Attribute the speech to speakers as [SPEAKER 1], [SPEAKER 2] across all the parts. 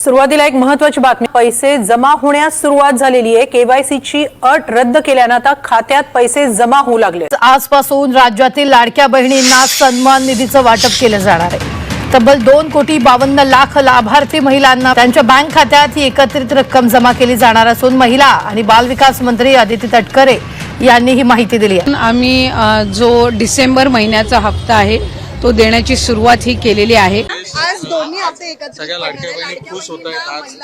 [SPEAKER 1] सुरुवातीला एक महत्त्वाची बातमी, पैसे जमा होण्यास सुरुवात झालेली आहे। केवायसीची अट रद्द केल्याने आता खात्यात पैसे जमा होऊ लागले।
[SPEAKER 2] आजपासून राज्यातील लाडक्या बहिणींना सन्मान निधीचं वाटप केलं जाणार आहे। तब्बल 2,52,00,000 लाभार्थी महिलांना त्यांच्या बँक खात्यात ही एकत्रित रक्कम जमा केली जाणार असून महिला आणि बाल विकास मंत्री अदिती तटकरे यांनी ही माहिती दिली आहे।
[SPEAKER 3] आम्ही जो डिसेंबर महिन्याचा हप्ता आहे तो देण्याची सुरुवात ही केलेली आहे।
[SPEAKER 4] आज दोन्ही हप्ते एकत्र
[SPEAKER 5] सगळ्या लाडक्या बहिणी खुश होत आहेत। आज
[SPEAKER 3] जो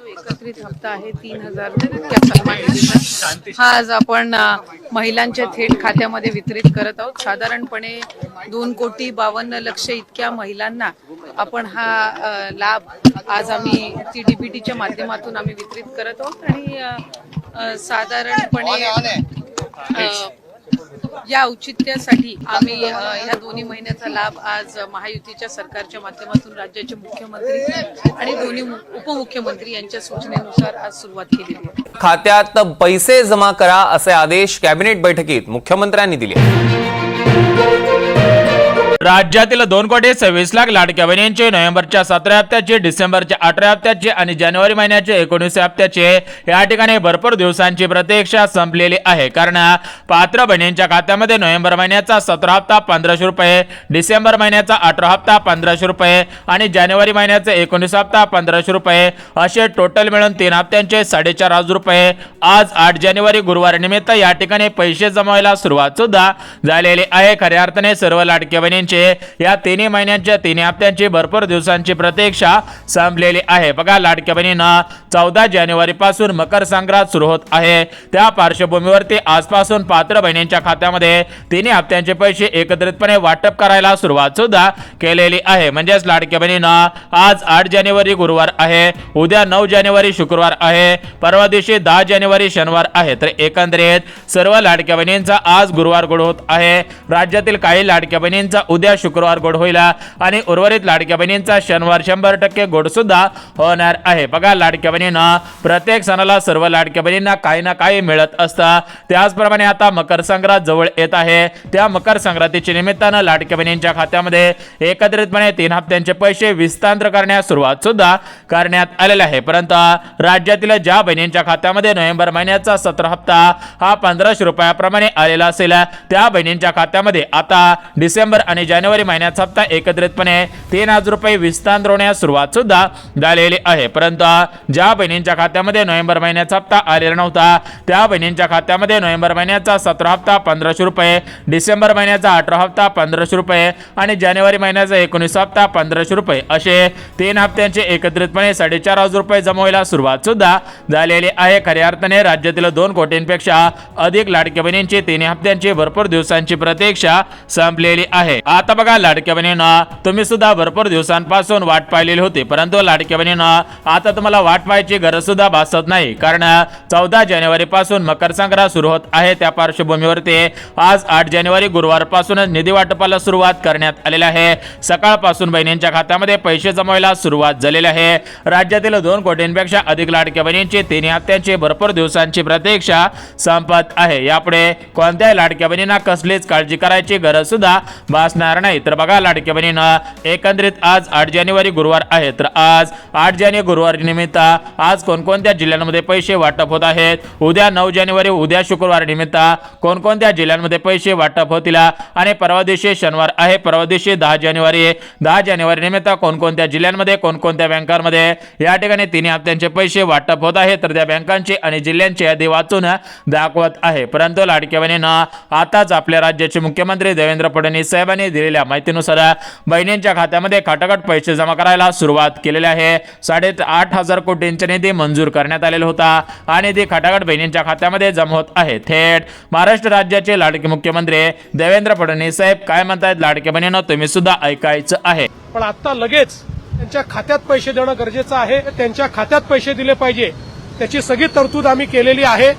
[SPEAKER 3] एकत्रित हप्ता आहे 3,000 हा आज आपण महिलांच्या थेट खात्यामध्ये वितरित करत आहोत। साधारणपणे 2,52,00,000 इतक्या महिलांना आपण हा लाभ आज आम्ही डीबीटीच्या माध्यमातून आम्ही वितरित करत आहोत आणि साधारणपणे या औचित्यासाठी आम्ही या दोन्ही महिन्याचा लाभ आज महायुतीच्या सरकारच्या माध्यमातून राज्याचे मुख्यमंत्री आणि दोन्ही उपमुख्यमंत्री यांच्या सूचनेनुसार आज सुरुवात केली आहे।
[SPEAKER 6] खात्यात पैसे जमा करा असे आदेश कॅबिनेट बैठकीत मुख्यमंत्र्यांनी दिले।
[SPEAKER 7] राज्यातील 2,26,00,000 लाडक्या बहिणींचे नोव्हेंबरच्या 17 हप्त्याचे, डिसेंबरच्या 18 हप्त्याचे आणि जानेवारी महिन्याचे 19 हप्त्याचे या ठिकाणी भरपूर दिवसांची प्रतीक्षा संपलेली आहे। कारण पात्र बहिणींच्या खात्यामध्ये नोव्हेंबर महिन्याचा 17 हप्ता 1,500 रुपये, डिसेंबर महिन्याचा 18 हप्ता 1,500 रुपये आणि जानेवारी महिन्याचा 19 हप्ता 1,500 रुपये असे टोटल मिळून 3 हप्त्यांचे 4,500 रुपये आज 8 जानेवारी गुरुवार निमित्त या ठिकाणी पैसे जमावायला सुरुवात सुद्धा झालेली आहे। खऱ्या अर्थाने सर्व लाडक्या बहिणींचे या 3 महिन्यांच्या 3 हप्त्यांची भरपूर दिवसांची प्रतीक्षा संपलेली आहे। बघा, लाडक्या बहिणींना 14 जानेवारी पासून मकर संक्रांत सुरू होत आहे। त्या पार्श्वभूमीवरती आजपासून पात्र बहिणींच्या खात्यामध्ये 3 हप्त्यांचे पैसे एकत्रितपणे वाटप करायला सुरुवात सुद्धा केलेली आहे। म्हणजेच लाडक्या बहिणींना आज 8 जानेवारी गुरुवार आहे, उद्या 9 जानेवारी शुक्रवार आहे, परवा दिवशी 10 जानेवारी शनिवार आहे। तर एकंदरीत सर्व लाडक्या बहिणींचा आज गुरुवार गोड होत आहे। राज्यातील काही लाडक्या बहिणींचा उद्या शुक्रवार गोड होईल आणि उर्वरित लाडक्या बहिणींचा शनिवार 100% गोड सुद्धा होणार आहे। बघा, लाडक्या बहिणींना प्रत्येक सणाला सर्व लाडक्या बहिणींना काही ना काही मिळत असतं। त्याचप्रमाणे आता मकर संक्रांत जवळ येत आहे। त्या मकर संक्रांतीच्या निमित्तानं लाडक्या बहिणींच्या खात्यामध्ये एकत्रितपणे 3 हप्त्यांचे पैसे विस्तार करण्यास सुरुवात सुद्धा करण्यात आलेले आहे। परंतु राज्यातील ज्या बहिणींच्या खात्यामध्ये नोव्हेंबर महिन्याचा 17 हप्ता हा 1,500 रुपयाप्रमाणे आलेला असेल त्या बहिणींच्या खात्यामध्ये आता डिसेंबर आणि जानेवारी महिन्याचा हप्ता एकत्रितपणे 3,000 रुपये विस्तार होण्यास सुरुवात सुद्धा झालेली आहे। परंतु ज्या बहिणींच्या खात्यामध्ये नोव्हेंबर महिन्याचा हप्ता आलेला नव्हता त्या बहिणींच्या खात्यामध्ये नोव्हेंबर महिन्याचा 17 हप्ता 1,500 रुपये, डिसेंबर महिन्याचा 18 हप्ता 1,500 रुपये आणि जानेवारी महिन्याचा 19 हप्ता 1,500 रुपये असे 3 हप्त्यांचे एकत्रितपणे 4,500 रुपये जमवायला सुरुवात सुद्धा झालेली आहे। खऱ्या अर्थाने राज्यातील 2 कोटींपेक्षा अधिक लाडक्या बहिणींची 3 हप्त्यांची भरपूर दिवसांची प्रतीक्षा संपलेली आहे। आता बघा, लाडक्या बहिणींना तुम्ही सुद्धा भरपूर दिवसांपासून वाट पाहिलेली होती, परंतु लाडक्या बहिणींना आता तुम्हाला वाट पाहायची गरज सुद्धा भासत नाही। कारण 14 जानेवारी पासून मकर संक्रांत सुरू होत आहे। त्या पार्श्वभूमीवरती आज 8 जानेवारी गुरुवार पासून निधी वाटपाला सुरुवात करण्यात आलेली आहे। सकाळपासून बहिणींच्या खात्यामध्ये पैसे जमवायला सुरुवात झालेली आहे। राज्यातील 2 कोटींपेक्षा अधिक लाडक्या बहिणींची 3 हप्त्यांची भरपूर दिवसांची प्रतीक्षा संपत आहे। यापुढे कोणत्याही लाडक्या बहिणींना कसलीच काळजी करायची गरज सुद्धा भासणार नाही। तर बघा, लाडक्या बहिणींना एकंदरीत आज 8 जानेवारी गुरुवार आहे। तर आज 8 जानेवारी गुरुवार निमित्त आज कोणकोणत्या जिल्ह्यांमध्ये पैसे वाटप होत आहेत, उद्या 9 जानेवारी उद्या शुक्रवार निमित्त कोणकोणत्या जिल्ह्यांमध्ये पैसे वाटप होतील आणि परवा दिवशी शनिवार आहे, परवा दिवशी 10 जानेवारी निमित्त कोणकोणत्या जिल्ह्यांमध्ये कोणकोणत्या बँकांमध्ये या ठिकाणी 3 हप्त्यांचे पैसे वाटप होत आहे। तर त्या बँकांची आणि जिल्ह्यांची यादी वाचून दाखवत आहे। परंतु लाडक्या बहिणींना आताच आपल्या राज्याचे मुख्यमंत्री देवेंद्र फडणवीस साहेबांनी दिलेल्या माहितीनुसार बहिणींच्या खात्यामध्ये खटाखट पैसे जमा करायला सुरुवात केलेली आहे। 8,500 कोटींचा निधी मंजूर करण्यात आलेला होता आणि ते खटाखट बहिणींच्या खात्यामध्ये जमा होत आहे। थेट महाराष्ट्र राज्याचे लाडके मुख्यमंत्री देवेंद्र फडणवीस साहेब काय म्हणतात लाडक्या बहिणींना तुम्ही सुद्धा ऐकायचं आहे।
[SPEAKER 8] पण आता लगेच त्यांच्या खात्यात पैसे देणं गरजेचं आहे। त्यांच्या खात्यात पैसे दिले पाहिजे त्याची सगळी तरतूद आम्ही केलेली आहे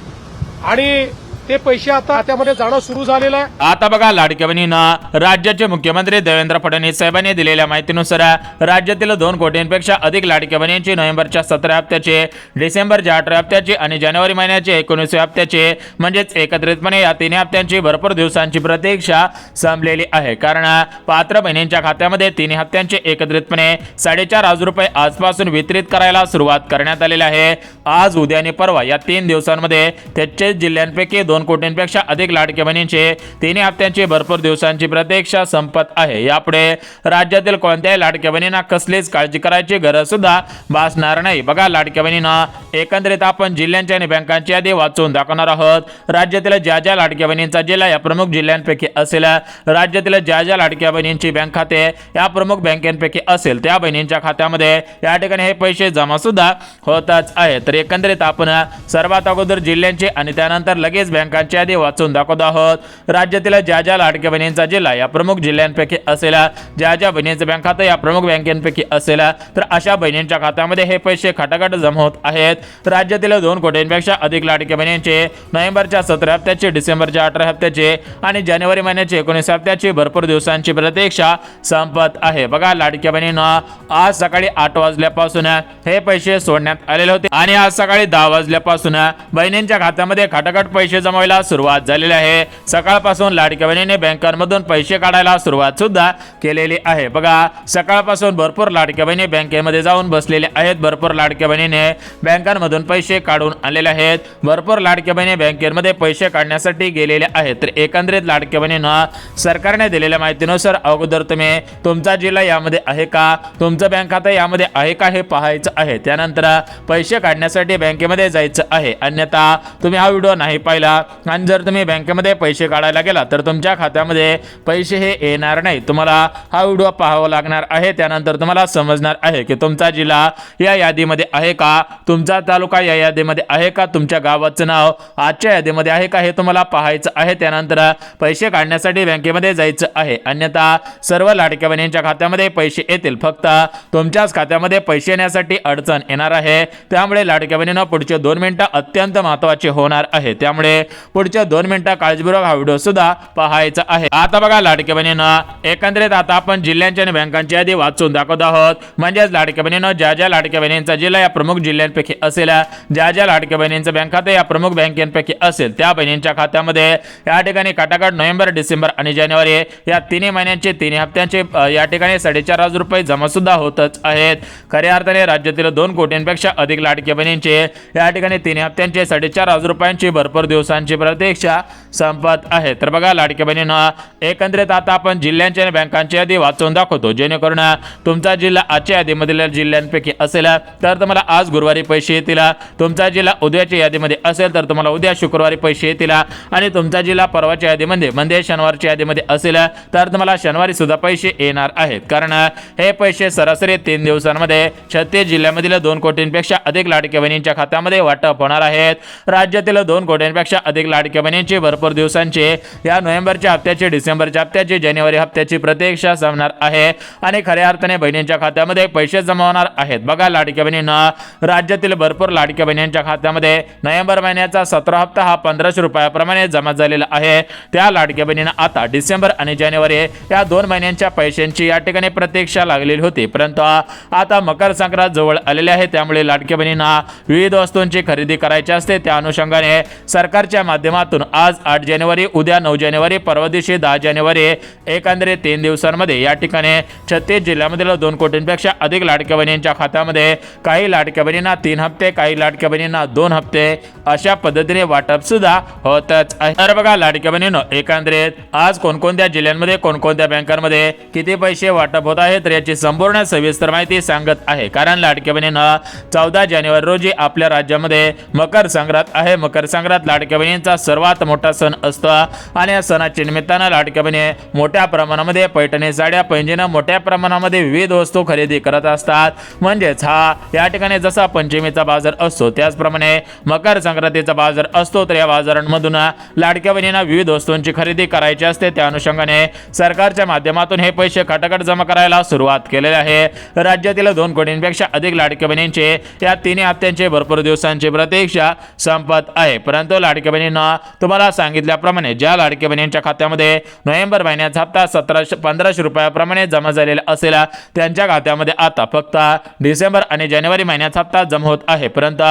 [SPEAKER 8] आणि ते पैसे आता खात्यामध्ये जाणं सुरू झालेलं आहे.
[SPEAKER 7] आता बघा लाडक्या बहिणींना राज्याचे मुख्यमंत्री देवेंद्र फडणवीस साहेबांनी दिलेल्या माहितीनुसार राज्यातील 2 कोटींपेक्षा अधिक लाडक्या बहिणींची नोव्हेंबरच्या 17 हप्त्याचे, डिसेंबरच्या 18 हप्त्याचे आणि जानेवारी महिन्याचे 19 हप्त्याचे म्हणजेच एकत्रितपणे या 3 हप्त्यांची भरपूर दिवसांची प्रतीक्षा संपलेली आहे. कारण पात्र बहिणींच्या खात्यामध्ये 3 हप्त्यांचे एकत्रितपणे 4.5 रुपये आजपासून वितरित करायला सुरुवात करण्यात आलेली आहे. आज, उद्या आणि परवा या 3 दिवसांमध्ये 33 जिल्ह्यांपैकी 2 कोटींपेक्षा अधिक लाडक्या बहिणींचे 3 हप्त्यांची भरपूर दिवसांची प्रतीक्षा संपत आहे. यापुढे राज्यातील कोणत्याही लाडक्या बहिणींना कसलीच काळजी करायची गरज सुद्धा भासणार नाही. बघा लाडक्या बहिणींना एकंदरीत आपण जिल्ह्यांची आणि बँकांची यादी वाचून दाखवणार आहोत. राज्यातील ज्या लाडक्या बहिणींचा जिल्हा या प्रमुख जिल्ह्यांपैकी असेल, राज्यातील ज्या लाडक्या बहिणींची बँक खाते या प्रमुख बँकेपैकी असेल त्या बहिणींच्या खात्यामध्ये या ठिकाणी हे पैसे जमा सुद्धा होतच आहे. तर एकंदरीत आपण सर्वात अगोदर जिल्ह्यांची आणि त्यानंतर लगेच बँकांची यादी वाचून दाखवत आहोत. राज्यातील ज्या लाडक्या बहिणींचा जिल्हा या प्रमुख जिल्ह्यांपैकी असेल, ज्या बहिणींचं बँक खातं या प्रमुख बँकेपैकी असेल तर अशा बहिणींच्या खात्यामध्ये हे पैसे खटाखट जमा होत आहेत. राज्यातील 2 कोटींपेक्षा अधिक लाडक्या बहिणींचे नोव्हेंबरच्या 17 हप्त्याचे, डिसेंबरच्या 18 हप्त्याचे आणि जानेवारी महिन्याचे 19 हप्त्याची भरपूर दिवसांची प्रतीक्षा संपत आहे. बघा लाडक्या बहिणींना आज सकाळी 8 वाजल्यापासून हे पैसे सोडण्यात आलेले होते आणि आज सकाळी 10 वाजल्यापासून बहिणींच्या खात्यामध्ये खटाखट पैसे जमायला सुरुवात झालेली आहे. सकाळपासून लाडक्या बहिणीने बँकांमधून पैसे काढायला सुरुवात सुद्धा केलेली आहे. बघा सकाळपासून भरपूर लाडक्या बहिणी बँकेमध्ये जाऊन बसलेले आहेत. भरपूर लाडक्या बहिणीने बँकांमधून पैसे काढून आणलेले आहेत. भरपूर लाडक्या बहिणी बँकेमध्ये पैसे काढण्यासाठी गेलेले आहेत. तर एकंदरीत लाडक्या बहिणींना सरकारने दिलेल्या माहितीनुसार अगोदर तुम्ही तुमचा जिल्हा यामध्ये आहे का, तुमचं बँक खातं यामध्ये आहे का हे पाहायचं आहे. त्यानंतर पैसे काढण्यासाठी बँकेमध्ये जायचं आहे. अन्यथा तुम्ही हा व्हिडिओ नाही पाहिला आणि जर तुम्ही बँकेमध्ये पैसे काढायला गेला तर तुमच्या खात्यामध्ये पैसे हे येणार नाही. तुम्हाला हा व्हिडिओ पाहावा लागणार आहे. त्यानंतर तुम्हाला समजणार आहे की तुमचा जिल्हा या यादीमध्ये आहे का, तुमचा तालुका या यादीमध्ये आहे का, तुमच्या गावाचं नाव आजच्या यादीमध्ये आहे का हे तुम्हाला पाहायचं आहे. त्यानंतर पैसे काढण्यासाठी बँकेमध्ये जायचं आहे. अन्यथा सर्व लाडक्या बहिणींच्या खात्यामध्ये पैसे येतील, फक्त तुमच्याच खात्यामध्ये पैसे येण्यासाठी अडचण येणार आहे. त्यामुळे लाडक्या बहिणींना पुढचे 2 मिनिटं अत्यंत महत्त्वाचे होणार आहे. त्यामुळे पुढच्या 2 मिनिटं काळजीपूर्वक हा व्हिडिओ सुद्धा पाहायचा आहे. आता बघा लाडक्या बहिणींना एकंदरीत आता आपण जिल्ह्यांची आणि बँकांची यादी वाचून दाखवत आहोत. म्हणजेच लाडक्या बहिणींना ज्या लाडक्या बहिणींचा जिल्हा या प्रमुख जिल्ह्यांपैकी असेल, ज्या लाडक्या बहिणींचं बँक खाते या प्रमुख बँकेपैकी असेल त्या बहिणींच्या खात्यामध्ये या ठिकाणी खटाखट नोव्हेंबर, डिसेंबर आणि जानेवारी या 3 महिन्यांचे 3 हप्त्यांचे या ठिकाणी 4.5 रुपये जमा सुद्धा होतच आहेत. खऱ्या अर्थाने राज्यातील 2 कोटींपेक्षा अधिक लाडक्या बहिणींचे या ठिकाणी 3 हप्त्यांचे 4.5 रुपयांची भरपूर दिवसांची प्रतीक्षा संपत आहे. तर बघा लाडक्या बहिणींना एकंदरीत आता आपण जिल्ह्यांची आणि बँकांची यादी वाचून दाखवतो, जेणेकरून तुमचा जिल्हा आजच्या यादीमधील जिल्ह्यांपैकी असेल तर तुम्हाला आज गुरुवारी पैसे येतील, तुमचा जिल्हा उद्याच्या यादीमध्ये असेल तर तुम्हाला उद्या शुक्रवारी पैसे येतील आणि तुमचा जिल्हा परवाच्या यादीमध्ये म्हणजे शनिवारच्या यादीमध्ये असेल तर तुम्हाला शनिवारी सुद्धा पैसे येणार आहेत. कारण हे पैसे सरासरी 3 दिवसांमध्ये 36 जिल्ह्यामधील 2 कोटींपेक्षा अधिक लाडक्या बहिणींच्या खात्यामध्ये वाटप होणार आहेत. राज्यातील 2 कोटींपेक्षा अधिक लाडक्या बहिणींची भरपूर दिवसांचे या नोव्हेंबरच्या हप्त्याची, डिसेंबरच्या हप्त्याची, जानेवारी हप्त्याची प्रतीक्षा संपणार आहे आणि खऱ्या अर्थाने बहिणींच्या खात्यामध्ये पैसे जमा होणार आहेत. बघा लाडक्या बहिणींना राज्यातील भरपूर लाडक्या बहिणींच्या खात्यामध्ये नोव्हेंबर महिन्याचा 17 हप्ता हा 1500 रुपयाप्रमाणे जमा झालेला आहे. त्या लाडक्या बहिणींना आता डिसेंबर आणि जानेवारी या 2 महिन्यांच्या पैशांची या ठिकाणी प्रतीक्षा लागलेली होती. परंतु आता मकर संक्रांत जवळ आलेले आहे. त्यामुळे लाडक्या बहिणींना विविध वस्तूंची खरेदी करायची असते. त्या अनुषंगाने सरकारच्या माध्यमातून आज 8 जानेवारी, उद्या 9 जानेवारी, परवा दिवशी 10 जानेवारी एकंदरीत 3 दिवसांमध्ये या ठिकाणी 36 जिल्ह्यामधील 2 कोटींपेक्षा अधिक लाडक्या बहिणींच्या खात्यामध्ये काही लाडक्या बहिणींना 3 हप्ते, काही लाडक्या बहिणींना 2 हप्ते अशा पद्धतीने वाटप सुद्धा होतच आहे. तर बघा लाडक्या बहिणींनो एकंदरीत आज कोणकोणत्या जिल्ह्यांमध्ये कोणकोणत्या बँकांमध्ये किती पैसे वाटप होत आहेत तर याची संपूर्ण सविस्तर माहिती सांगत आहे. कारण लाडक्या बहिणींना 14 जानेवारी रोजी आपल्या राज्यामध्ये मकर संक्रांत आहे. मकर संक्रांत लाडक्या बहिणींचा सर्वात मोठा सण असतो आणि या सणाच्या निमित्तानं लाडक्या बहिणी मोठ्या प्रमाणामध्ये पैठणी साड्या, पैंजणं मोठ्या प्रमाणामध्ये विविध वस्तू खरेदी करत असतात. म्हणजेच हा या ठिकाणी जसा पंचमीचा बाजार असतो त्याचप्रमाणे मकर संक्रांतीचा बाजार असतो. तर या बाजारांमधून लाडक्या बहिणींना विविध वस्तूंची खरेदी करायची असते. त्या अनुषंगाने सरकारच्या माध्यमातून हे पैसे खटाखट जमा करायला सुरुवात केलेली आहे. राज्यातील 2 कोटींपेक्षा अधिक लाडक्या बहिणींचे या 3 हप्त्यांचे भरपूर दिवसांची प्रतीक्षा संपत आहे. परंतु लाडक्या बहिणींना तुम्हाला सांगितल्याप्रमाणे ज्या लाडक्या बहिणींच्या खात्यामध्ये नोव्हेंबर महिन्याचा हप्ता 1500 रुपयाप्रमाणे जमा झालेला असेल त्यांच्या खात्यामध्ये आता फक्त डिसेंबर आणि जानेवारी महिन्याचा हप्ता जमा होत आहे। परंतु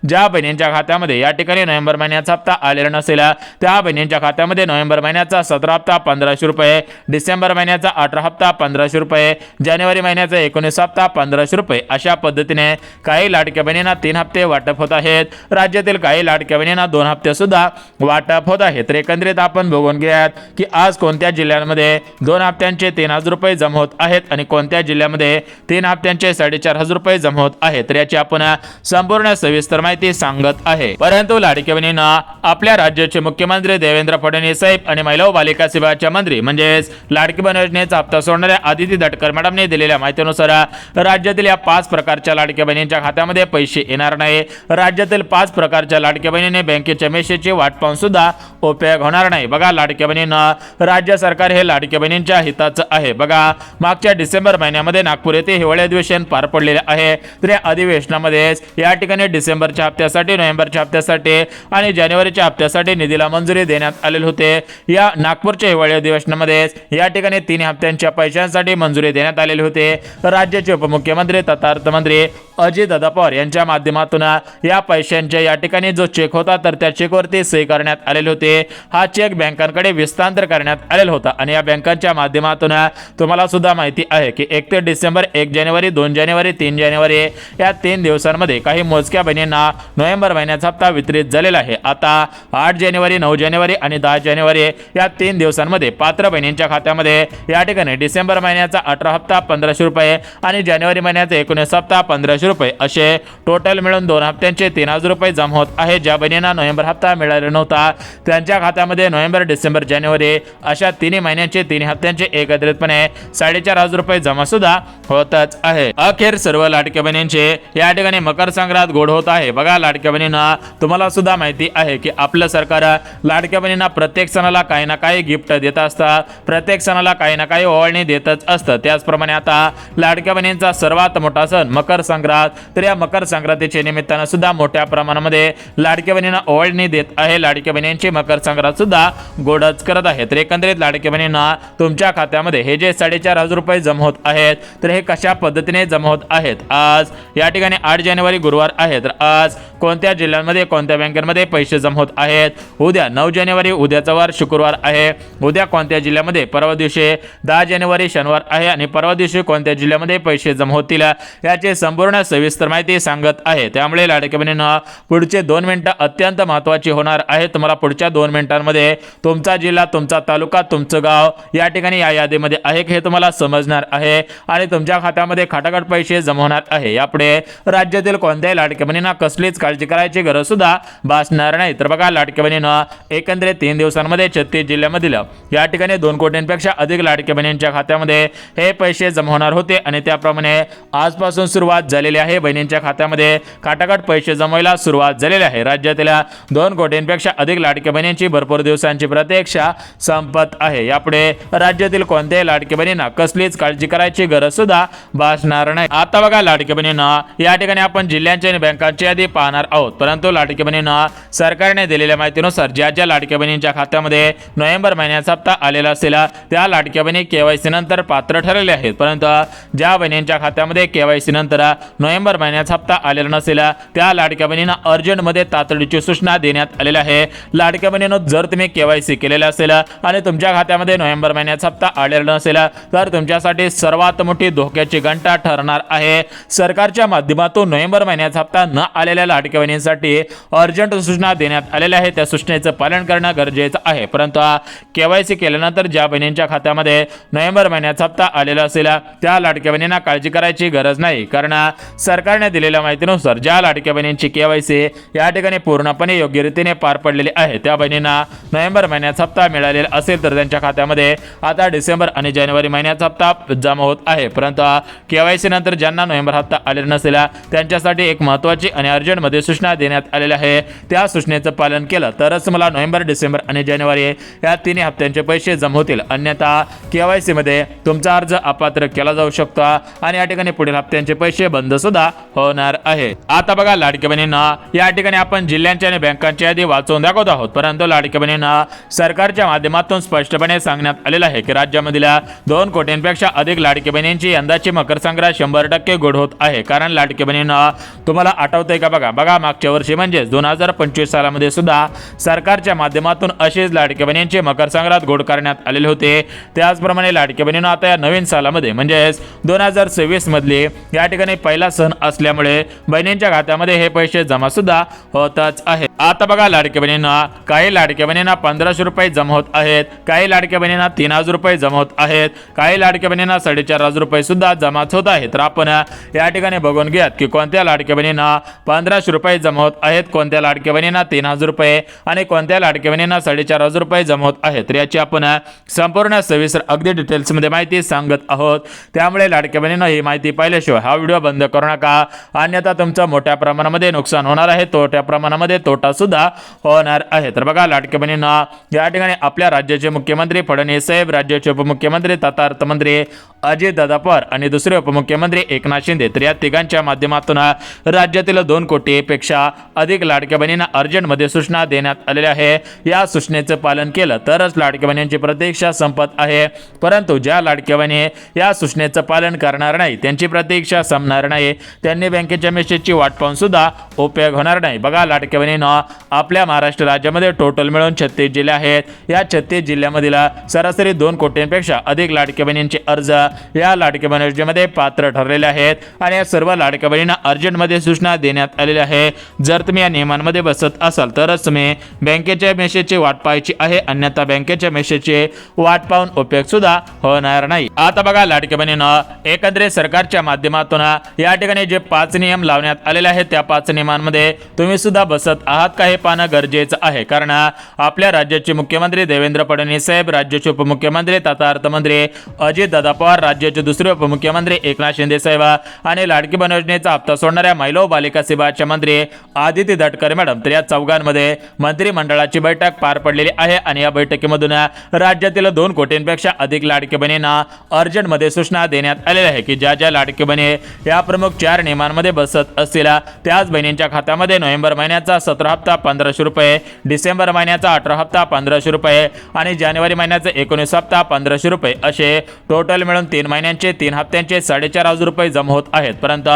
[SPEAKER 7] ज्या बहिणींच्या खात्यामध्ये या ठिकाणी नोव्हेंबर महिन्याचा हप्ता आलेला नसेल त्या बहिणींच्या खात्यामध्ये नोव्हेंबर महिन्याचा 17 हप्ता 1500 रुपये, डिसेंबर महिन्याचा 18 हप्ता 1500 रुपये, जानेवारी महिन्याचा 19 हप्ता 1500 रुपये अशा पद्धतीने काही लाडक्या बहिणींना 3 हप्ते वाटप होत आहेत। राज्यातील काही लाडक्या बहिणींना 2 हप्ते सुद्धा वाटप होत आहेत। तर एकंदरीत आपण बघून घ्यात की आज कोणत्या जिल्ह्यांमध्ये 2 हप्त्यांचे 3000 रुपये जमा होत आहेत आणि कोणत्या जिल्ह्यामध्ये 3 हप्त्यांचे 4500 रुपये जमा होत आहेत। तर याची आपण संपूर्ण सविस्तर माहिती सांगत आहे। परंतु लाडक्या बहिणींना आपल्या राज्याचे मुख्यमंत्री देवेंद्र फडणवीस साहेब आणि महिला व बालिका सेवाचे मंत्री म्हणजेच लाडकी बहीण योजनेचा हप्ता सोडणाऱ्या आदिती तटकरे मॅडमने दिलेल्या माहितीनुसार राज्यातील या 5 प्रकारच्या लाडक्या बहिणींच्या खात्यामध्ये पैसे येणार नाही। राज्यातील 5 प्रकारच्या लाडक्या बहिणीने बँकेच्या मेसेजची वाट पाहून सुद्धा उपयोग होणार नाही। बघा लाडक्या बहिणींना राज्य सरकार हे लाडक्या बहिणींच्या हिताचं आहे। बघा मागच्या डिसेंबर महिन्यामध्ये नागपूर येथे हिवाळी अधिवेशन पार पडलेले आहे। तर या अधिवेशनामध्ये या ठिकाणी डिसेंबरच्या हप्त्यासाठी, नोव्हेंबरच्या हप्त्यासाठी आणि जानेवारीच्या हप्त्यासाठी निधीला मंजुरी देण्यात आलेली होते। या नागपूरच्या हिवाळी अधिवेशनामध्ये या ठिकाणी 3 हप्त्यांच्या पैशांसाठी मंजुरी देण्यात आलेली होते। राज्याचे उपमुख्यमंत्री तथा अर्थमंत्री अजितदादा पवार यांच्या माध्यमातून या पैशांच्या या ठिकाणी जो चेक होता तर त्या चेकवरती सही करण्यात आलेले होते। हा चेक बँकांकडे विस्तांतर करण्यात आलेला होता आणि या बँकांच्या माध्यमातून तुम्हाला सुद्धा माहिती आहे की 1 डिसेंबर, 1 जानेवारी, 2 जानेवारी, 3 जानेवारी या 3 दिवसांमध्ये काही मोजक्या बहिणींना नोव्हेंबर महिन्याचा हप्ता वितरित झालेला आहे। आता 8 जानेवारी, 9 जानेवारी आणि 10 जानेवारी या 3 दिवसांमध्ये पात्र बहिणींच्या खात्यामध्ये या ठिकाणी डिसेंबर महिन्याचा 18 हप्ता 1500 रुपये आणि जानेवारी महिन्याचा 19 हप्ता 1500 रुपये असे टोटल मिळून 2 हप्त्यांचे 3000 रुपये जमा होत आहे। ज्या बहिणींना नोव्हेंबर हप्ता मिळाला नव्हता त्यांच्या खात्यामध्ये नोव्हेंबर, डिसेंबर, जानेवारी अशा 3 महिन्यांचे 3 हप्त्यांचे एकत्रितपणे 4500 रुपये जमा सुद्धा होतच आहे। अखेर सर्व लाडक्या बहिणींचे या ठिकाणी मकर संक्रांत गोड होत आहे। बघा लाडक्या बहिणींना तुम्हाला सुद्धा माहिती आहे की आपलं सरकार लाडक्या बहिणींना प्रत्येक सणाला काही ना काही गिफ्ट देत असतं, प्रत्येक सणाला काही ना काही ओवाळणी देतच असतं। त्याचप्रमाणे आता लाडक्या बहिणींचा सर्वात मोठा सण मकर संक्रांत, तर या मकर संक्रांतीच्या निमित्तानं सुद्धा मोठ्या प्रमाणामध्ये लाडक्या बहिणींना ओवाळणी देत आहे। लाडक्या बहिणींची मकर संक्रांत सुद्धा गोडच करत आहे। तर एकंदरीत लाडक्या बहिणींना तुमच्या खात्यामध्ये हे जे 4500 रुपये जमा होत आहेत तर हे कशा पद्धतीने जमा होत आहेत? आज या ठिकाणी 8 जानेवारी गुरुवार आहे। तर आज कोणत्या जिल्ह्यांमध्ये, कोणत्या बँकांमध्ये पैसे जमा होत आहेत? उद्या 9 जानेवारी, उद्याचा वार शुक्रवार आहे। उद्या कोणत्या जिल्ह्यामध्ये? परवा दिवशी 10 जानेवारी शनिवार आहे आणि परवा दिवशी कोणत्या जिल्ह्यामध्ये पैसे जमा होतील याची संपूर्ण सविस्तर माहिती सांगत आहे। त्यामुळे लाडक्या बहिणींना पुढचे 2 मिनिटं अत्यंत महत्त्वाची होणार आहे। तुम्हाला पुढच्या 2 मिनिटांमध्ये तुमचा जिल्हा, तुमचा तालुका, तुमचं गाव या ठिकाणी या यादीमध्ये आहे हे तुम्हाला समजणार आहे आणि तुमच्या खात्यामध्ये खटाखट पैसे जमा होणार आहे। यापुढे राज्यातील कोणत्याही लाडक्या बहिणींना कसलीच काळजी करायची गरज सुद्धा भासणार नाही। तर बघा लाडक्या बहिणींना एकंदरीत 3 दिवसांमध्ये 36 जिल्ह्यामधील या ठिकाणी 2 कोटींपेक्षा अधिक लाडक्या बहिणींच्या खात्यामध्ये हे पैसे जमा होणार होते आणि त्याप्रमाणे आजपासून सुरुवात झालेली आहे। बहिणींच्या खात्यामध्ये खटाखट पैसे जमवायला सुरुवात झालेली आहे। राज्यातील 2 कोटींपेक्षा अधिक लाडक्या बहिणींची भरपूर दिवसांची प्रतीक्षा संपत आहे। यापुढे राज्यातील कोणत्याही लाडक्या बहिणींना कसलीच काळजी करायची गरज सुद्धा भासणार नाही। आता बघा लाडक्या बहिणींना या ठिकाणी आपण जिल्ह्यांची आणि बँकांची यादी पाहणार आहोत। परंतु लाडक्या बहिणींना सरकारने दिलेल्या माहितीनुसार ज्या लाडक्या बहिणींच्या खात्यामध्ये नोव्हेंबर महिन्याचा हप्ता आलेला असेल त्या लाडक्या बहिणी केवायसी नंतर पात्र ठरलेले आहेत। परंतु ज्या बहिणींच्या खात्यामध्ये केवायसी नंतर नोव्हेंबर महिन्याचा हप्ता आलेला नसेल त्या लाडक्या बहिणींना अर्जंटमध्ये तातडीची सूचना देण्यात आलेली आहे। लाडक्या बहिणींनो जर तुम्ही केवायसी केलेले असेल आणि तुमच्या खात्यामध्ये नोव्हेंबर महिन्याचा हप्ता आलेला नसेल तर तुमच्यासाठी सर्वात मोठी धोक्याची घंटा ठरणार आहे। सरकारच्या माध्यमातून नोव्हेंबर महिन्याचा हप्ता न आलेल्या लाडक्या बहिणींसाठी अर्जंट सूचना देण्यात आलेल्या आहे। त्या सूचनेचं पालन करणं गरजेचं आहे। परंतु केवायसी केल्यानंतर ज्या बहिणींच्या खात्यामध्ये नोव्हेंबर महिन्याचा हप्ता आलेला असेल त्या लाडक्या बहिणींना काळजी करायची गरज नाही, कारण सरकारने दिलेल्या माहितीनुसार ज्या लाडक्या बहिणींची केवायसी या ठिकाणी पूर्णपणे योग्य रीतीने पार पडलेली आहे त्या बहिणींना नोव्हेंबर महिन्याचा हप्ता मिळालेला असेल तर त्यांच्या खात्यामध्ये आता डिसेंबर आणि जानेवारी महिन्याचा हप्ता जमा होत आहे। परंतु केवायसी नंतर ज्यांना नोव्हेंबर हप्ता आलेला नसेल त्यांच्यासाठी एक महत्त्वाची आणि अर्जंटमध्ये सूचना देण्यात आलेली आहे। त्या सूचनेचं पालन केलं तरच मला नोव्हेंबर, डिसेंबर आणि जानेवारी या 3 हप्त्यांचे पैसे जमा होतील, अन्यथा केवायसी मध्ये तुमचा अर्ज अपात्र केला जाऊ शकतो आणि या ठिकाणी पुढील हप्त्यांचे पैसे बंद सुद्धा होणार आहे. आता बघा लाडक्या बहिणींना या ठिकाणी आपण जिल्ह्यांची आणि बँकांची यादी वाचवून दाखवत आहोत, परंतु लाडक्या बहिणींना सरकारच्या माध्यमातून स्पष्टपणे सांगण्यात आलेलं आहे की राज्यामधल्या 2 कोटींपेक्षा अधिक लाडक्या बहिणींची यंदाची मकर संक्रांत 100% गोड होत आहे. कारण लाडक्या बहिणींना तुम्हाला आठवतंय का बघा मागच्या वर्षी म्हणजे 2025 सालामध्ये सुद्धा सरकारच्या माध्यमातून अशीच लाडक्या बहिणींची मकर संक्रांत गोड करण्यात आलेले होते. त्याचप्रमाणे लाडक्या बहिणींना आता या नवीन सालामध्ये म्हणजेच 2026 मधले या ठिकाणी पहिला सण असल्यामुळे बहिणींच्या खात्यामध्ये हे पैसे जमा सुद्धा होतच आहे. आता बघा लाडक्या बहिणींना काही लाडक्या बहिणींना 1500 रुपये जमा होत आहेत, काही लाडक्या बहिणींना 3000 रुपये जमा होत आहेत, काही लाडक्या बहिणींना 4500 रुपये सुद्धा जमाच होत आहेत. तर आपण या ठिकाणी बघून घ्यात की कोणत्या लाडक्या बहिणींना 1500 रुपये जमा होत आहेत, कोणत्या लाडक्या बहिणींना 3000 रुपये आणि कोणत्या लाडक्या बहिणींना 4500 रुपये जमा होत आहेत. तर याची आपण संपूर्ण सविस्तर अगदी डिटेल्स मध्ये माहिती सांगत आहोत. त्यामुळे लाडक्या बहिणींना ही माहिती पाहिल्याशिवाय हा व्हिडिओ बंद करू नका, अन्यथा तुमचं मोठ्या प्रमाणामध्ये नुकसान होणार आहे, तोट्या प्रमाणामध्ये तोटा सुद्धा होणार आहे. तर बघा लाडक्या बहिणींना या ठिकाणी आपल्या राज्याचे मुख्यमंत्री फडणवीस साहेब, राज्याचे उपमुख्यमंत्री तथा अर्थमंत्री अजितदादा पवार आणि दुसरे उपमुख्यमंत्री एकनाथ शिंदे तर या तिघांच्या माध्यमातून राज्यातील 2 कोटीपेक्षा अधिक लाडक्या बहिणींना अर्जंटमध्ये सूचना देण्यात आलेल्या आहे. या सूचनेचं पालन केलं तरच लाडक्या बहिणींची प्रतीक्षा संपत आहे, परंतु ज्या लाडक्या बहिणी या सूचनेचं पालन करणार नाही त्यांची प्रतीक्षा संपणार नाही, त्यांनी बँकेच्या मेसेजची वाट पाहून सुद्धा उपयोग होणार नाही. बघा लाडक्या बहिणींना आपल्या महाराष्ट्र राज्यामध्ये टोटल मिळून 36 जिल्हे आहेत. या 36 जिल्ह्यामधील सरासरी 2 कोटींपेक्षा अधिक लाडक्या बहिणींचे अर्ज या लाडक्या बहिणी योजनेमध्ये पात्र ठरलेले आहेत आणि या सर्व लाडक्या बहिणींना अर्जंटमध्ये सूचना देण्यात आलेली आहे. जर तुम्ही या नियमांमध्ये बसत असाल तरच तुम्ही बँकेच्या मेसेजची वाट पाहायची आहे, अन्यथा बँकेच्या मेसेजची वाट पाहून उपयोग सुद्धा होणार नाही. आता बघा लाडक्या बहिणींना एकंदरीत सरकारच्या माध्यमातून या ठिकाणी जे 5 नियम लावण्यात आलेले आहेत त्या 5 नियमांमध्ये तुम्ही सुद्धा बसत आहात का हे पाहणं गरजेचं आहे. कारण आपल्या राज्याचे मुख्यमंत्री देवेंद्र फडणवीस साहेब, राज्याचे उपमुख्यमंत्री तथा अर्थमंत्री अजितदादा पवार, राज्याचे दुसरे उपमुख्यमंत्री एकनाथ शिंदे साहेब आणि लाडकी बहीण योजनेचा हप्ता सोडणाऱ्या महिला व बालिका सेवाच्या मंत्री आदिती तटकरे मॅडम तर या चौघांमध्ये मंत्रिमंडळाची बैठक पार पडलेली आहे आणि या बैठकीमधून राज्यातील 2 कोटींपेक्षा अधिक लाडकी बहिणींना अर्जंटमध्ये सूचना देण्यात आलेल्या आहे की ज्या लाडकी बहिणी या प्रमुख 4 नियमांमध्ये बसत असतील त्याच बहिणींच्या खात्यामध्ये नोव्हेंबर महिन्याचा 17 हप्ता 1500 रुपये, डिसेंबर महिन्याचा 18 हप्ता 1500 रुपये आणि जानेवारी महिन्याचा 19 हप्ता 1500 रुपये असे टोटल मिळून 3 महिन्यांचे 3 हप्त्यांचे 4500 रुपये जमा होत आहेत. परंतु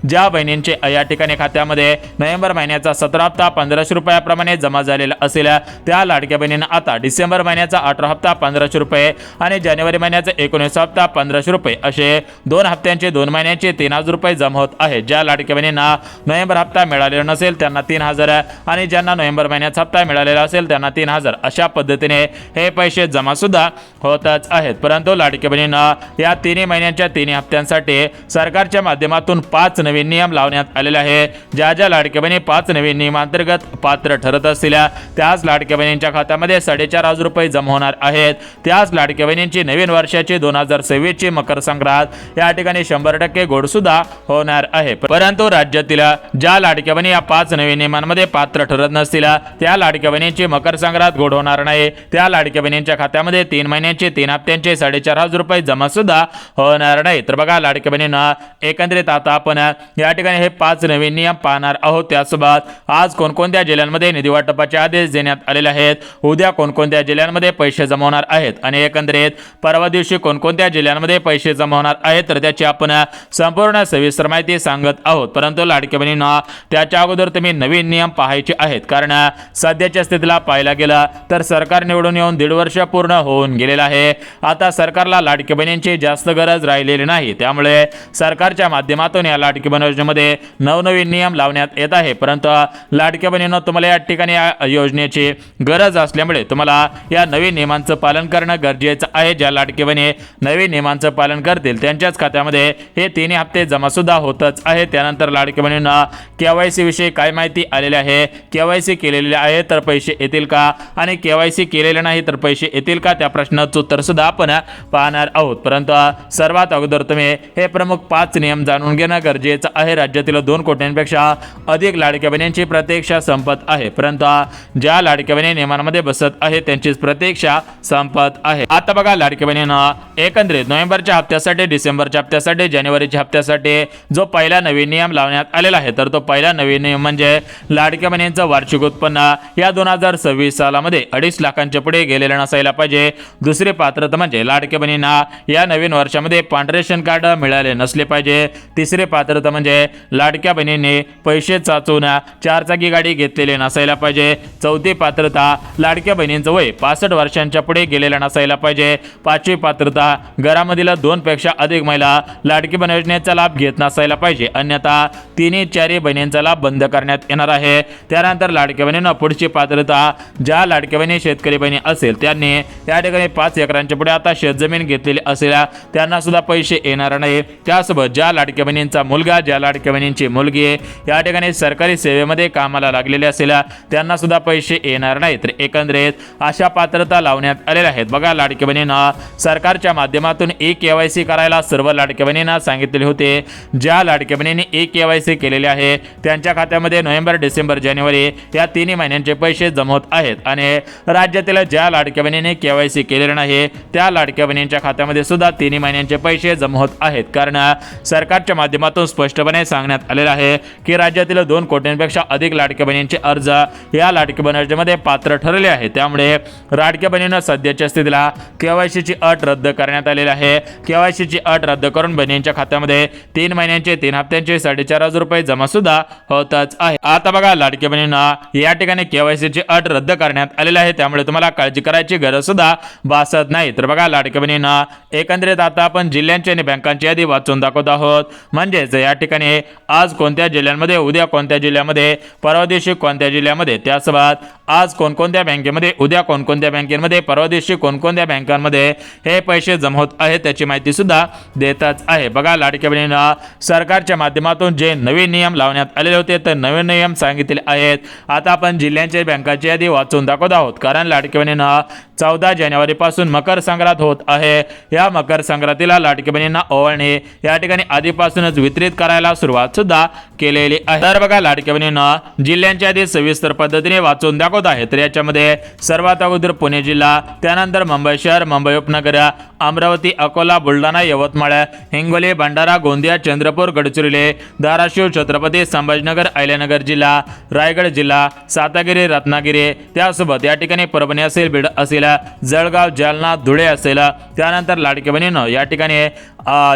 [SPEAKER 7] ज्या बहिणींचे या ठिकाणी खात्यामध्ये नोव्हेंबर महिन्याचा 17 हप्ता 1500 रुपयाप्रमाणे जमा झालेला असेल त्या लाडक्या बहिणींना आता डिसेंबर महिन्याचा 18 हप्ता 1500 रुपये आणि जानेवारी महिन्याचा 19 हप्ता 1500 रुपये असे 2 हप्त्यांचे 2 महिन्यांचे 3000 रुपये जमा होत आहेत. ज्या लाडक्या बहिणींना नोव्हेंबर हप्ता मिळालेला नसेल त्यांना 3000 आणि ज्यांना नोव्हेंबर महिन्याचा हप्ता मिळालेला असेल त्यांना 3000 अशा पद्धतीने हे पैसे जमा सुद्धा होतच आहेत. परंतु लाडक्या बहिणींना या 3 महिन्यांच्या 3 हप्त्यांसाठी सरकारच्या माध्यमातून 5 नवीन नियम लावण्यात आलेले आहे. ज्या लाडक्या बहिणी 5 नवीन नियमांतर्गत पात्र ठरत असलेल्या त्याच लाडक्या बहिणींच्या खात्यामध्ये 4500 रुपये जमा होणार आहेत. त्याच लाडक्या बहिणींची नवीन वर्षाची 2026 ची मकर संक्रांत या ठिकाणी 100% गोड सुद्धा होणार आहे. परंतु राज्यातील ज्या लाडक्या बहिणी या 5 नवीन नियमांमध्ये पात्र ठरत नसतील त्या लाडक्या बहिणींची मकर संक्रांत गोड होणार नाही. त्या लाडक्या बहिणींच्या खात्यामध्ये 3 महिन्यांचे 3 हप्त्यांचे 4500 रुपये जमा सुद्धा होणार नाही. तर बघा लाडक्या बहिणींना एकंदरीत आता आपण या ठिकाणी हे 5 नवीन नियम पाहणार आहोत. त्यासोबत आज कोणकोणत्या जिल्ह्यांमध्ये निधी वाटपाचे आदेश देण्यात आलेले आहेत, उद्या कोणकोणत्या जिल्ह्यांमध्ये पैसे जमा होणार आहेत आणि एकंदरीत परवा दिवशी कोणकोणत्या जिल्ह्यांमध्ये पैसे जमा होणार आहेत तर त्याची आपण संपूर्ण सविस्तर माहिती सांगत आहोत. परंतु लाडक्या बहिणींना त्याच्या अगोदर तुम्ही नवीन नियम पाहायचे आहेत. कारण सध्याच्या स्थितीला पाहायला गेलं तर सरकार निवडून येऊन 1.5 वर्ष पूर्ण होऊन गेलेलं आहे. आता सरकारला लाडक्या बहिणींची जास्त गरज राहिलेली नाही. त्यामुळे सरकारच्या माध्यमातून या लाडकी बहीण योजनेमध्ये नवनवीन नियम लावण्यात येत आहे. परंतु लाडक्या बहिणींना तुम्हाला या ठिकाणी या योजनेची गरज असल्यामुळे तुम्हाला या नवीन नियमांचं पालन करणं गरजेचं आहे. ज्या लाडकी बहिणी नवीन नियमांचं पालन करतील त्यांच्याच खात्यामध्ये हे 3 हप्ते जमा सुद्धा होतच आहे. त्यानंतर लाडकी बहिणींना KYC विषयी काय माहिती आलेली आहे केवायसी केलेले आहे तर पैसे येतील का आणि केवायसी केलेले नाही तर पैसे येतील का, त्या प्रश्नाचं उत्तर सुद्धा आपण पाहणार आहोत. परंतु सर्वात अगोदर तुम्ही हे प्रमुख 5 नियम जाणून घेणं गरजेचं आहे. राज्यातील 2 कोटींपेक्षा अधिक लाडक्या बहिणींची प्रतीक्षा संपत आहे, परंतु ज्या लाडक्या बहिणी नियमांमध्ये बसत आहे त्यांचीच प्रतीक्षा संपत आहे. आता बघा, लाडक्या बहिणींना एकंदरीत नोव्हेंबरच्या हप्त्यासाठी, डिसेंबरच्या हप्त्यासाठी, जानेवारीच्या हप्त्यासाठी जो पहिला नवीन नियम लावण्यात आलेला आहे तर तो पहिला नवीन नियम म्हणजे लाडक्या बहिणींचं वार्षिक उत्पन्न या 2026 सालामध्ये 2.5 लाखांच्या पुढे गेलेलं नसायला पाहिजे. दुसरी पात्रता म्हणजे लाडक्या बहिणींना या नवीन वर्षामध्ये पांढरे रेशन कार्ड मिळाले नसले पाहिजे. तिसरी पात्रता म्हणजे लाडक्या बहिणींनी पैसे चाचून 4 चाकी गाडी घेतलेली नसायला पाहिजे. चौथी पात्रता लाडक्या बहिणींचं वय 65 वर्षांच्या पुढे गेलेलं नसायला पाहिजे. पाचवी पात्रता घरामधील 2 पेक्षा अधिक महिला लाडकी बहीण योजनेचा लाभ घेत नसायला पाहिजे, अन्यथा 3-4 बहिणींचा लाभ बंद करण्यात येणार आहे. त्यानंतर लाडक्या बहिणींना पुढची पात्रता ज्या लाडक्या बहिणी शेतकरी बहिणी असेल त्यांनी या ठिकाणी 5 एकरांच्या पुढे आता शेतजमीन घेतलेली असेल त्यांना सुद्धा पैसे येणार नाही. त्यासोबत ज्या लाडक्या बहिणींचा मुलगा, ज्या लाडक्या बहिणींची मुलगी या ठिकाणी सरकारी सेवेमध्ये कामाला लागलेले असेल त्यांना सुद्धा पैसे येणार नाही. तर एकंदरीत अशा पात्रता लावण्यात आलेल्या आहेत. बघा, लाडक्या बहिणींना सरकारच्या माध्यमातून e-KYC करायला सर्व लाडक्या बहिणींना सांगितलेले होते. ज्या लाडक्या बहिणींनी e-KYC केलेले आहे त्यांच्या खात्यामध्ये नोव्हेंबर, डिसेंबर, जानेवारी या 3 महिन्यांचे पैसे जमा होत आहेत आणि राज्यातील ज्या लाडक्या बहिणींनी KYC केलेले नाही त्या लाडक्या बहिणींच्या खात्यामध्ये सुद्धा 3 महिन्यांचे पैसे जमा होत आहेत. कारण सरकारच्या माध्यमातून स्पष्टपणे सांगण्यात आलेलं आहे की राज्यातील 2 कोटींपेक्षा अधिक लाडक्या बहिणींचे अर्ज या लाडकी बहीण योजनेमध्ये पात्र ठरले आहेत. त्यामुळे लाडक्या बहिणींना सध्याच्या स्थितीला KYC ची अट रद्द करण्यात आलेली आहे. KYC ची अट रद्द करून बहिणींच्या खात्यामध्ये 3 महिन्यांचे 3 हप्त्यांचे 4,500 रुपये जमा सुद्धा होतच आहे. आता बघा, लाडक्या बहिणींना या ठिकाणी KYC ची अट रद्द करण्यात आलेली आहे, त्यामुळे तुम्हाला काळजी करायची गरज सुद्धा भासत नाही. तर बघा, लाडक्या बहिणींना एकंदरीत आता आपण जिल्ह्यांची आणि बँकांची यादी वाचून दाखवत आहोत. म्हणजेच या ठिकाणी आज कोणत्या जिल्ह्यांमध्ये, उद्या कोणत्या जिल्ह्यामध्ये, परवा दिवशी कोणत्या जिल्ह्यामध्ये, त्यासोबत आज कोणकोणत्या बँकेमध्ये, उद्या कोणकोणत्या बँकेमध्ये, परवा दिवशी कोणकोणत्या बँकांमध्ये हे पैसे जमा होत आहेत त्याची माहिती सुद्धा देतच आहे. बघा, लाडक्या बहिणींना सरकारच्या माध्यमातून जे नवीन नियम लावण्यात आलेले होते तर नवीन नियम सांगितले आहेत. आता आपण जिल्ह्यांच्या बँकांची यादी वाचून दाखवत आहोत, कारण लाडक्या बहिणींना 14 जानेवारीपासून मकर संक्रांत होत आहे. या मकर संक्रांतीला लाडक्या बहिणींना ओवाळणी या ठिकाणी आधीपासूनच वितरित करायला सुरुवात सुद्धा केलेली आहे. तर बघा, लाडक्या बहिणींना जिल्ह्यांच्या यादी सविस्तर पद्धतीने वाचून दाखवत आहे. तर याच्यामध्ये सर्वात अगोदर पुणे जिल्हा, त्यानंतर मुंबई शहर, मुंबई उपनगर, अमरावती, अकोला, बुलढाणा, यवतमाळ, हिंगोली, भंडारा, गोंदिया, चंद्रपूर, गडचिरोली, धाराशिव, छत्रपती संभाजीनगर, अहिल्यानगर जिल्हा, रायगड जिल्हा, सातागिरी, रत्नागिरी, त्यासोबत या ठिकाणी परभणी असेल, बीड असेल, जळगाव, जालना, धुळे असेल. त्यानंतर लाडक्या बहिणींनो या ठिकाणी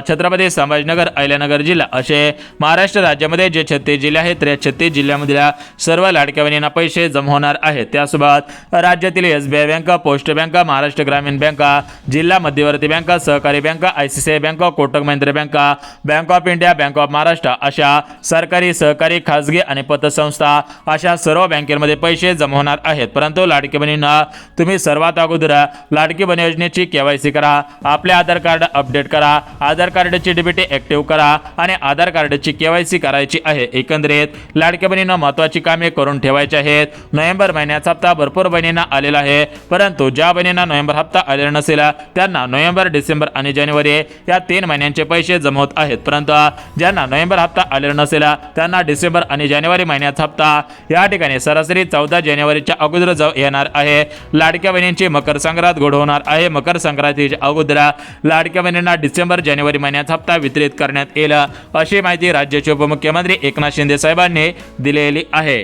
[SPEAKER 7] छत्रपती संभाजीनगर, अहिल्यानगर जिल्हा असे महाराष्ट्र राज्यामध्ये जे 36 जिल्हे आहेत त्या 36 जिल्ह्यामधल्या सर्व लाडक्या बहिणींना पैसे जमा होणार आहेत. त्यासोबत राज्यातील SBI bank, post bank, Maharashtra ग्रामीण बँक, जिल्हा मध्यवर्ती बँक, सहकारी bank, ICICI bank, Kotak Mahindra bank, bank of India, bank of Maharashtra अशा सरकारी, सहकारी, खासगी आणि पतसंस्था अशा सर्व बँकेमध्ये पैसे जमा होणार आहेत. परंतु लाडकी बहिणींना तुम्ही सर्वात अगोदर लाडकी बहीण योजनेची KYC करा, आपले आधार कार्ड अपडेट करा, आधार कार्डची DBT ऍक्टिव्ह करा आणि आधार कार्डची KYC करायची आहे. एकंदरीत लाडक्या बहिणींना महत्त्वाची कामे करून ठेवायची आहेत. नोव्हेंबर महिन्याचा हप्ता भरपूर बहिणींना आलेला आहे, परंतु ज्या बहिणींना नोव्हेंबर हप्ता आलेला नसेल त्यांना नोव्हेंबर, डिसेंबर आणि जानेवारी या 3 महिन्यांचे पैसे जमा होत आहेत. परंतु ज्यांना नोव्हेंबर हप्ता आलेला नसेल त्यांना डिसेंबर आणि जानेवारी महिन्याचा हप्ता या ठिकाणी सरासरी 14 जानेवारीच्या अगोदर येणार आहे. लाडक्या बहिणींची मकर संक्रांत गोड होणार आहे. मकर संक्रांतीच्या अगोदर लाडक्या बहिणींना डिसेंबर, जानेवारी महिन्याचा हप्ता वितरित करण्यात येईल, अशी माहिती राज्याचे उपमुख्यमंत्री एकनाथ शिंदे साहेबांनी दिलेली आहे.